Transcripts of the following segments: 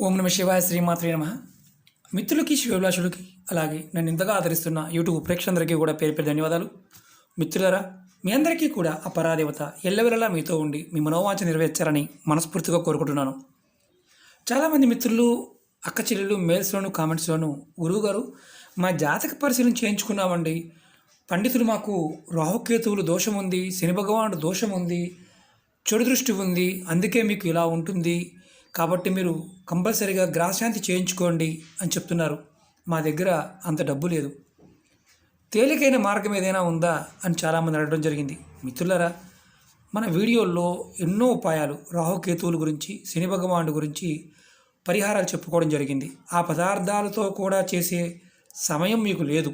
ఓం నమ శివాయ శ్రీమాత్రే నమ. మిత్రులకి శివభిలాషులకి అలాగే నన్ను ఇంతగా ఆదరిస్తున్న యూట్యూబ్ ప్రేక్షకులందరికీ కూడా పేరు పేరు ధన్యవాదాలు. మిత్రులారా, మీ అందరికీ కూడా ఆ పరాదేవత ఎల్లవెల్లలా మీతో ఉండి మీ మనోవాంఛ నెరవేర్చాలని మనస్ఫూర్తిగా కోరుకుంటున్నాను. చాలామంది మిత్రులు, అక్క చెల్లెలు మెయిల్స్లోను కామెంట్స్లోను గురువుగారు మా జాతక పరిశీలన చేయించుకున్నామండి, పండితులు మాకు రాహుకేతువులు దోషం ఉంది, శని భగవానుడు దోషం ఉంది, చెడు దృష్టి ఉంది, అందుకే మీకు ఇలా ఉంటుంది, కాబట్టి మీరు కంపల్సరీగా గ్రహశాంతి చేయించుకోండి అని చెప్తున్నారు. మా దగ్గర అంత డబ్బు లేదు, తేలికైన మార్గం ఏదైనా ఉందా అని చాలామంది అడగడం జరిగింది. మిత్రులారా, మన వీడియోల్లో ఎన్నో ఉపాయాలు రాహుకేతువుల గురించి, శని భగవానుడి గురించి పరిహారాలు చెప్పుకోవడం జరిగింది. ఆ పదార్థాలతో కూడా చేసే సమయం మీకు లేదు,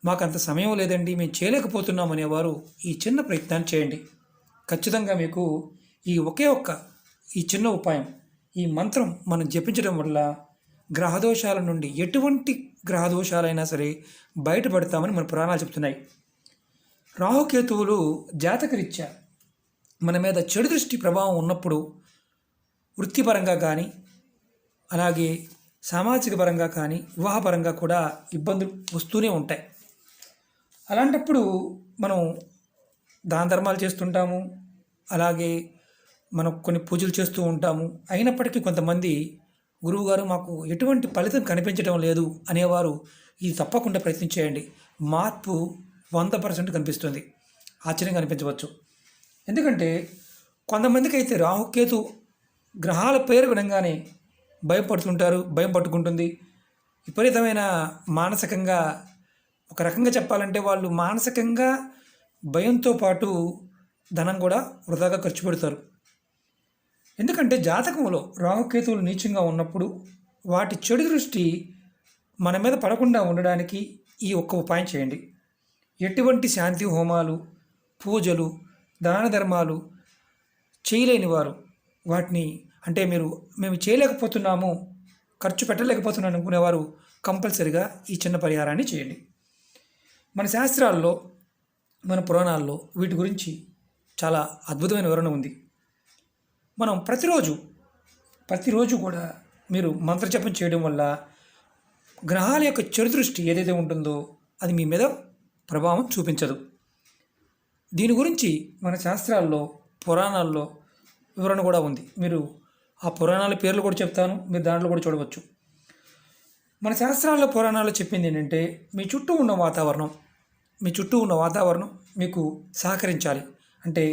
మాకు అంత సమయం లేదండి, మేము చేయలేకపోతున్నాం అనేవారు ఈ చిన్న ప్రయత్నాన్ని చేయండి. ఖచ్చితంగా మీకు ఈ చిన్న ఉపాయం, ఈ మంత్రం మనం జపించడం వల్ల గ్రహదోషాల నుండి, ఎటువంటి గ్రహదోషాలైనా సరే బయటపడతామని మన పురాణాలు చెప్తున్నాయి. రాహుకేతువులు జాతకరీత్యా మన మీద చెడు దృష్టి ప్రభావం ఉన్నప్పుడు వృత్తిపరంగా కానీ, అలాగే సామాజిక పరంగా కానీ, వివాహపరంగా కూడా ఇబ్బందులు వస్తూనే ఉంటాయి. అలాంటప్పుడు మనం దాన ధర్మాలు చేస్తుంటాము, అలాగే మనం కొన్ని పూజలు చేస్తూ ఉంటాము. అయినప్పటికీ కొంతమంది గురువుగారు మాకు ఎటువంటి ఫలితం కనిపించడం లేదు అనేవారు ఇది తప్పకుండా ప్రయత్నం చేయండి. మార్పు 100% కనిపిస్తుంది, ఆశ్చర్యంగా కనిపించవచ్చు. ఎందుకంటే కొంతమందికి అయితే రాహుకేతు గ్రహాల పేరు వినంగానే భయపడుతుంటారు, భయం పట్టుకుంటుంది. విపరీతమైన మానసికంగా, ఒక రకంగా చెప్పాలంటే వాళ్ళు మానసికంగా భయంతో పాటు ధనం కూడా వృధాగా ఖర్చు పెడతారు. ఎందుకంటే జాతకంలో రాహుకేతువులు నీచంగా ఉన్నప్పుడు వాటి చెడు దృష్టి మన మీద పడకుండా ఉండడానికి ఈ ఒక్క ఉపాయం చేయండి. ఎటువంటి శాంతి హోమాలు, పూజలు, దాన ధర్మాలు చేయలేని వారు వాటిని, అంటే మేము చేయలేకపోతున్నాము, ఖర్చు పెట్టలేకపోతున్నాను అనుకునేవారు కంపల్సరిగా ఈ చిన్న పరిహారాన్ని చేయండి. మన శాస్త్రాల్లో, మన పురాణాల్లో వీటి గురించి చాలా అద్భుతమైన వివరణ ఉంది. మనం ప్రతిరోజు కూడా మీరు మంత్రజపం చేయడం వల్ల గ్రహాల యొక్క చెడు దృష్టి ఏదైతే ఉంటుందో అది మీ మీద ప్రభావం చూపించదు. దీని గురించి మన శాస్త్రాల్లో, పురాణాల్లో వివరణ కూడా ఉంది. మీరు ఆ పురాణాల పేర్లు కూడా చెప్తాను, మీరు దాంట్లో కూడా చూడవచ్చు. మన శాస్త్రాల్లో, పురాణాల్లో చెప్పింది ఏంటంటే, మీ చుట్టూ ఉన్న వాతావరణం మీకు సహకరించాలి, అంటే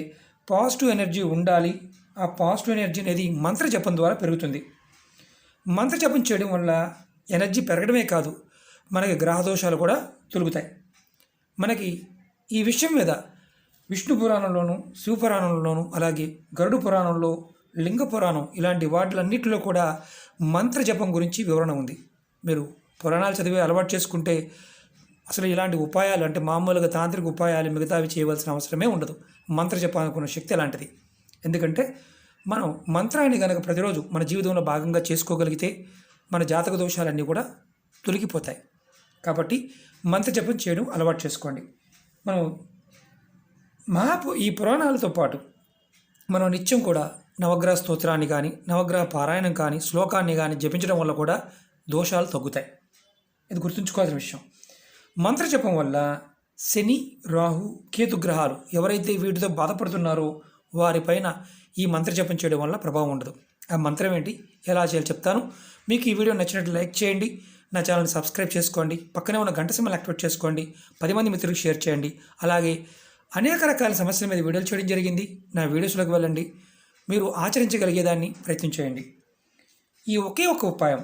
పాజిటివ్ ఎనర్జీ ఉండాలి. ఆ పాజిటివ్ ఎనర్జీ అనేది మంత్రజపం ద్వారా పెరుగుతుంది. మంత్రజపం చేయడం వల్ల ఎనర్జీ పెరగడమే కాదు, మనకి గ్రహదోషాలు కూడా తొలుగుతాయి. మనకి ఈ విషయం మీద విష్ణు పురాణంలోను, శివపురాణంలోను, అలాగే గరుడు పురాణంలో, లింగ పురాణం, ఇలాంటి వాటిలన్నిటిలో కూడా మంత్రజపం గురించి వివరణ ఉంది. మీరు పురాణాలు చదివే అలవాటు చేసుకుంటే అసలు ఇలాంటి ఉపాయాలు, అంటే మామూలుగా తాంత్రిక ఉపాయాలు మిగతావి చేయవలసిన అవసరమే ఉండదు. మంత్రజపానికి ఉన్న శక్తి అలాంటిది. ఎందుకంటే మనం మంత్రాన్ని కనుక ప్రతిరోజు మన జీవితంలో భాగంగా చేసుకోగలిగితే మన జాతక దోషాలన్నీ కూడా తొలగిపోతాయి. కాబట్టి మంత్రజపం చేయడం అలవాటు చేసుకోండి. మనం ఈ పురాణాలతో పాటు మనం నిత్యం కూడా నవగ్రహ స్తోత్రాన్ని కానీ, నవగ్రహ పారాయణం కానీ, శ్లోకాన్ని కానీ జపించడం వల్ల కూడా దోషాలు తగ్గుతాయి. ఇది గుర్తుంచుకోవాల్సిన విషయం. మంత్రజపం వల్ల శని, రాహు, కేతు గ్రహాలు ఎవరైతే వీటితో బాధపడుతున్నారో వారిపైన ఈ మంత్రజపం చేయడం వల్ల ప్రభావం ఉండదు. ఆ మంత్రం ఏంటి, ఎలా చేయాలో చెప్తాను. మీకు ఈ వీడియో నచ్చినట్లు లైక్ చేయండి, నా ఛానల్ని సబ్స్క్రైబ్ చేసుకోండి, పక్కనే ఉన్న గంట సింబల్ యాక్టివేట్ చేసుకోండి, 10 మంది మిత్రులకు షేర్ చేయండి. అలాగే అనేక రకాల సమస్యల మీద వీడియోలు చేయడం జరిగింది, నా వీడియోస్లోకి వెళ్ళండి, మీరు ఆచరించగలిగేదాన్ని ప్రయత్నం చేయండి. ఈ ఒకే ఒక ఉపాయం,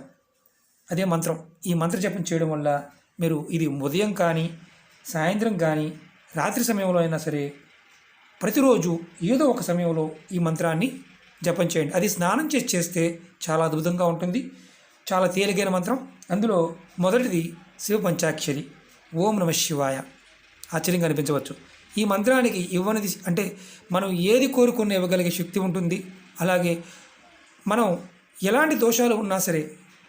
అదే మంత్రం. ఈ మంత్రజపం చేయడం వల్ల మీరు ఇది ఉదయం కానీ, సాయంత్రం కానీ, రాత్రి సమయంలో అయినా సరే ప్రతిరోజు ఏదో ఒక సమయంలో ఈ మంత్రాన్ని జపం చేయండి. అది స్నానం చేస్తే చాలా అద్భుతంగా ఉంటుంది. చాలా తేలికైన మంత్రం. అందులో మొదటిది శివ పంచాక్షరి, ఓం నమ శివాయ. ఆశ్చర్యంగా అనిపించవచ్చు. ఈ మంత్రానికి ఇవ్వనిది, అంటే మనం ఏది కోరుకున్న ఇవ్వగలిగే శక్తి ఉంటుంది. అలాగే మనం ఎలాంటి దోషాలు ఉన్నా సరే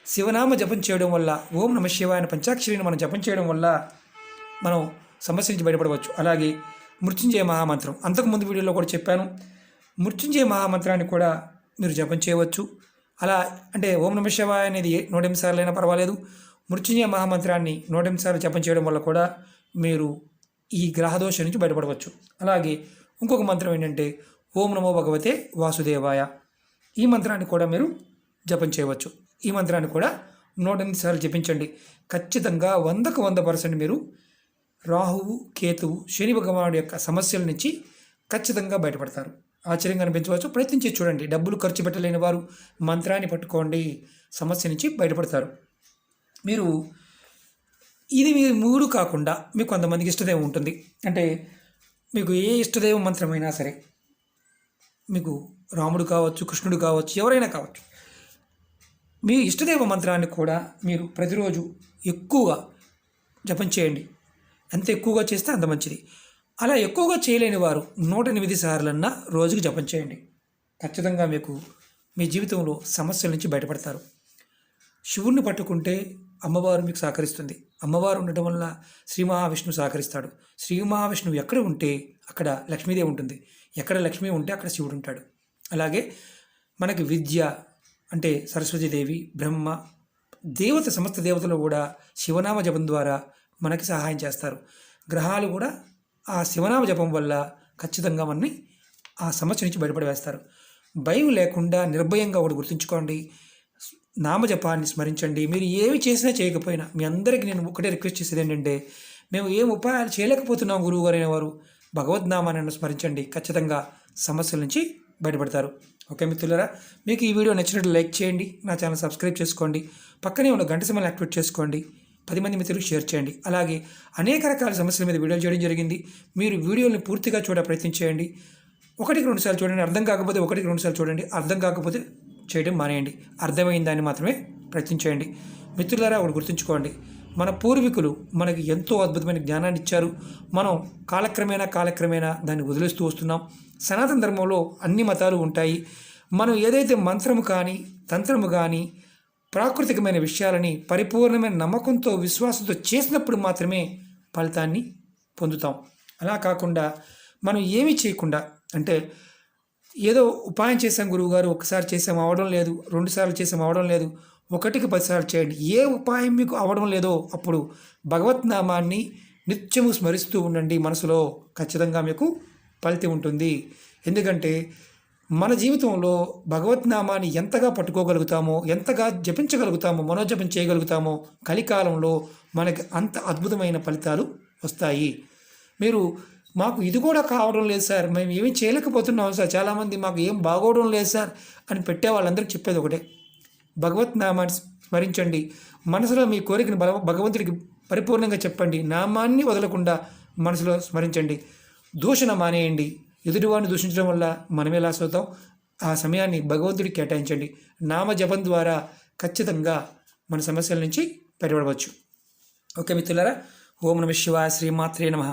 శివనామ జపం చేయడం వల్ల, ఓం నమ శివాయ పంచాక్షరిని మనం జపం చేయడం వల్ల మనం సమస్య నుంచి బయటపడవచ్చు. అలాగే మృత్యుంజయ మహామంత్రం, అంతకుముందు వీడియోలో కూడా చెప్పాను. మృత్యుంజయ మహామంత్రాన్ని కూడా మీరు జపం చేయవచ్చు. అలా అంటే ఓం నమ శివాయ అనేది 108 సార్లు అయినా పర్వాలేదు. మృత్యుంజయ మహామంత్రాన్ని 108 సార్లు జపం చేయడం వల్ల కూడా మీరు ఈ గ్రహదోషం నుంచి బయటపడవచ్చు. అలాగే ఇంకొక మంత్రం ఏంటంటే ఓం నమో భగవతే వాసుదేవాయ. ఈ మంత్రాన్ని కూడా మీరు జపం చేయవచ్చు. ఈ మంత్రాన్ని కూడా 108 సార్లు జపించండి. ఖచ్చితంగా 100కు 100% మీరు రాహువు, కేతువు, శని భగవానుడి యొక్క సమస్యల నుంచి ఖచ్చితంగా బయటపడతారు. ఆశ్చర్యంగా అనిపించవచ్చు. ప్రయత్నించి చూడండి. డబ్బులు ఖర్చు పెట్టలేని వారు మంత్రాన్ని పట్టుకోండి, సమస్య నుంచి బయటపడతారు. మీరు ఇది మీ 3 కాకుండా మీకు కొంతమందికి ఇష్టదైవం ఉంటుంది. అంటే మీకు ఏ ఇష్టదైవం మంత్రమైనా సరే, మీకు రాముడు కావచ్చు, కృష్ణుడు కావచ్చు, ఎవరైనా కావచ్చు, మీ ఇష్టదైవ మంత్రాన్ని కూడా మీరు ప్రతిరోజు ఎక్కువగా జపం చేయండి. ఎంత ఎక్కువగా చేస్తే అంత మంచిది. అలా ఎక్కువగా చేయలేని వారు 108 సార్లన్నా రోజుకి జపం చేయండి. ఖచ్చితంగా మీకు మీ జీవితంలో సమస్యల నుంచి బయటపడతారు. శివుణ్ణి పట్టుకుంటే అమ్మవారు మీకు సహకరిస్తుంది. అమ్మవారు ఉండటం వల్ల శ్రీ మహావిష్ణువు సహకరిస్తాడు. శ్రీ మహావిష్ణువు ఎక్కడ ఉంటే అక్కడ లక్ష్మీదేవి ఉంటుంది. ఎక్కడ లక్ష్మీ ఉంటే అక్కడ శివుడు ఉంటాడు. అలాగే మనకి విద్య అంటే సరస్వతీదేవి, బ్రహ్మ, దేవత, సమస్త దేవతలు కూడా శివనామ జపం ద్వారా మనకి సహాయం చేస్తారు. గ్రహాలు కూడా ఆ శివనామ జపం వల్ల ఖచ్చితంగా మనని ఆ సమస్య నుంచి బయటపడవేస్తారు. భయం లేకుండా నిర్భయంగా ఒకటి గుర్తుంచుకోండి, నామజపాన్ని స్మరించండి. మీరు ఏమి చేసినా చేయకపోయినా మీ అందరికీ నేను ఒకటే రిక్వెస్ట్ చేసేది ఏంటంటే, మేము ఏం ఉపాయాలు చేయలేకపోతున్నాం గురువు గారు అనేవారు భగవద్నామాన్ని స్మరించండి. ఖచ్చితంగా సమస్యల నుంచి బయటపడతారు. ఓకే మిత్రులారా, మీకు ఈ వీడియో నచ్చినట్లు లైక్ చేయండి, నా ఛానల్ సబ్స్క్రైబ్ చేసుకోండి, పక్కనే ఉన్న గంట సింబల్ యాక్టివేట్ చేసుకోండి, 10 మంది మిత్రులకు షేర్ చేయండి. అలాగే అనేక రకాల సమస్యల మీద వీడియోలు చేయడం జరిగింది. మీరు వీడియోని పూర్తిగా ప్రయత్నం చేయండి. 1-2 సార్లు చూడండి. అర్థం కాకపోతే 1-2 సార్లు చూడండి. అర్థం కాకపోతే చేయడం మానేయండి. అర్థమైన దాన్ని మాత్రమే ప్రయత్నించేయండి. మిత్రులారా, ఒకటి గుర్తుంచుకోండి, మన పూర్వీకులు మనకి ఎంతో అద్భుతమైన జ్ఞానాన్ని ఇచ్చారు. మనం కాలక్రమేణా దాన్ని వదిలేస్తూ వస్తున్నాం. సనాతన ధర్మంలో అన్ని మతాలు ఉంటాయి. మనం ఏదైతే మంత్రము కానీ, తంత్రము కానీ, ప్రాకృతికమైన విషయాలని పరిపూర్ణమైన నమ్మకంతో, విశ్వాసంతో చేసినప్పుడు మాత్రమే ఫలితాన్ని పొందుతాం. అలా కాకుండా మనం ఏమీ చేయకుండా, అంటే ఏదో ఉపాయం చేసాం గురువుగారు, ఒకసారి చేసాం అవడం లేదు, 2 సార్లు చేసాం అవడం లేదు, 1కి 10 సార్లు చేయండి. ఏ ఉపాయం మీకు అవడం లేదో అప్పుడు భగవద్నామాన్ని నిత్యము స్మరిస్తూ ఉండండి. మనసులో ఖచ్చితంగా మీకు ఫలితం ఉంటుంది. ఎందుకంటే మన జీవితంలో భగవద్నామాన్ని ఎంతగా పట్టుకోగలుగుతామో, ఎంతగా జపించగలుగుతామో, మనోజపం చేయగలుగుతామో, కలికాలంలో మనకి అంత అద్భుతమైన ఫలితాలు వస్తాయి. మీరు మాకు ఇది కూడా కావడం లేదు సార్, మేము ఏమీ చేయలేకపోతున్నాం సార్, చాలామంది మాకు ఏం బాగోవడం లేదు సార్ అని పెట్టే వాళ్ళందరికీ చెప్పేది ఒకటే, భగవద్నామాన్ని స్మరించండి. మనసులో మీ కోరికను భగవంతుడికి పరిపూర్ణంగా చెప్పండి. నామాన్ని వదలకుండా మనసులో స్మరించండి. దూషణ మానేయండి. ఎదుటివాడిని దూషించడం వల్ల మనమే లాస్ అవుతాం. ఆ సమయాన్ని భగవంతుడికి కేటాయించండి. నామ జపం ద్వారా ఖచ్చితంగా మన సమస్యల నుంచి బయటపడవచ్చు. ఓకే మిత్రులారా, ఓం నమః శివాయ, శ్రీమాత్రే నమః.